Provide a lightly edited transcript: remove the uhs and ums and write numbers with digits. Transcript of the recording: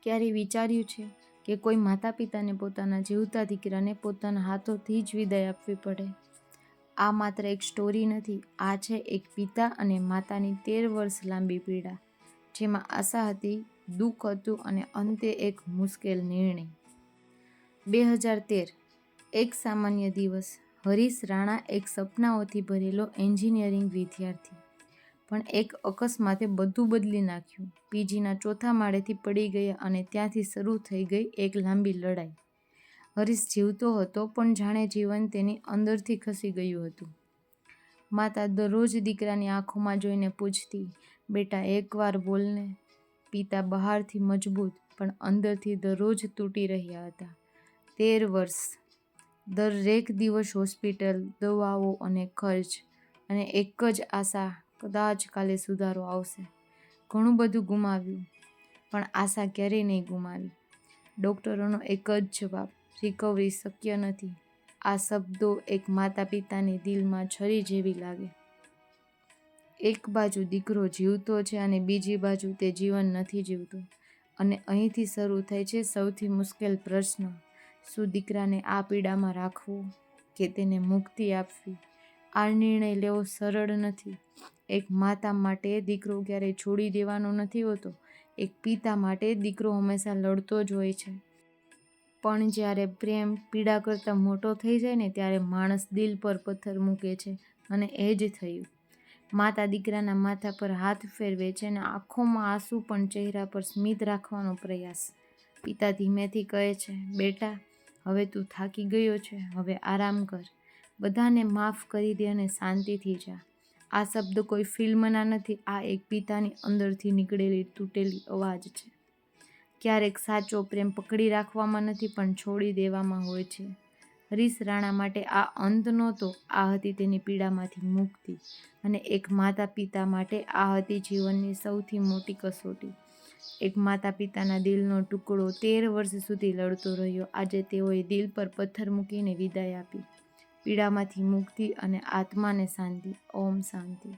ક્યારે વિચાર્યું છે કે કોઈ માતા પિતાને પોતાના જીવતા દીકરાને પોતાના હાથોથી જ વિદાય આપવી પડે? આ માત્ર એક સ્ટોરી નથી, આ છે એક પિતા અને માતાની 13 વર્ષ લાંબી પીડા, જેમાં આશા હતી, દુઃખ હતું અને અંતે એક મુશ્કેલ નિર્ણય. 2013 એક સામાન્ય દિવસ. હરીશ રાણા એક સપનાઓથી ભરેલો એન્જિનિયરિંગ વિદ્યાર્થી, પણ એક અકસ્માતે બધું બદલી નાખ્યું. પીજીના ચોથા માળેથી પડી ગયા અને ત્યાંથી શરૂ થઈ ગઈ એક લાંબી લડાઈ. હરીશ જીવતો હતો, પણ જાણે જીવન તેની અંદરથી ખસી ગયું હતું. માતા દરરોજ દીકરાની આંખોમાં જોઈને પૂછતી, બેટા એકવાર બોલને. પિતા બહારથી મજબૂત, પણ અંદરથી દરરોજ તૂટી રહ્યા હતા. 13 વર્ષ. દરેક દિવસ હોસ્પિટલ, દવાઓ અને ખર્ચ, અને એક જ આશા, કદાચ કાલે સુધારો આવશે. ઘણું બધું ગુમાવ્યું, પણ આશા ક્યારેય નહીં ગુમાવી. ડૉક્ટરોનો એક જ જવાબ, રિકવરી શક્ય નથી. આ શબ્દો એક માતા પિતાની દિલમાં છરી જેવી લાગે. એક બાજુ દીકરો જીવતો છે અને બીજી બાજુ તે જીવન નથી જીવતો. અને અહીંથી શરૂ થાય છે સૌથી મુશ્કેલ પ્રશ્ન, શું દીકરાને આ પીડામાં રાખવો કે તેને મુક્તિ આપવી? આ નિર્ણય લેવો સરળ નથી. એક માતા માટે દીકરો ક્યારેય છોડી દેવાનો નથી હોતો. એક પિતા માટે દીકરો હંમેશા લડતો જ હોય છે. પણ જ્યારે પ્રેમ પીડા કરતાં મોટો થઈ જાય ને, ત્યારે માણસ દિલ પર પથ્થર મૂકે છે. અને એ જ થયું. માતા દીકરાના માથા પર હાથ ફેરવે છે અને આંખોમાં આંસુ પણ ચહેરા પર સ્મિત રાખવાનો પ્રયાસ. પિતા ધીમેથી કહે છે, બેટા હવે તું થાકી ગયો છે, હવે આરામ કર. બધાને માફ કરી દે અને શાંતિથી જા. આ શબ્દ કોઈ ફિલ્મના નથી, આ એક પિતાની અંદરથી નીકળેલી તૂટેલી અવાજ છે. ક્યારેક સાચો પ્રેમ પકડી રાખવામાં નથી, પણ છોડી દેવામાં હોય છે. હરીશ રાણા માટે આ અંત નહોતો, આ હતી તેની પીડામાંથી મુક્તિ. અને એક માતા પિતા માટે આ હતી જીવનની સૌથી મોટી કસોટી. એક માતા પિતાના દિલનો ટુકડો 13 વર્ષ સુધી લડતો રહ્યો. આજે તેઓએ દિલ પર પથ્થર મૂકીને વિદાય આપી. પીડામાંથી મુક્તિ અને આત્માને શાંતિ. ઓમ શાંતિ.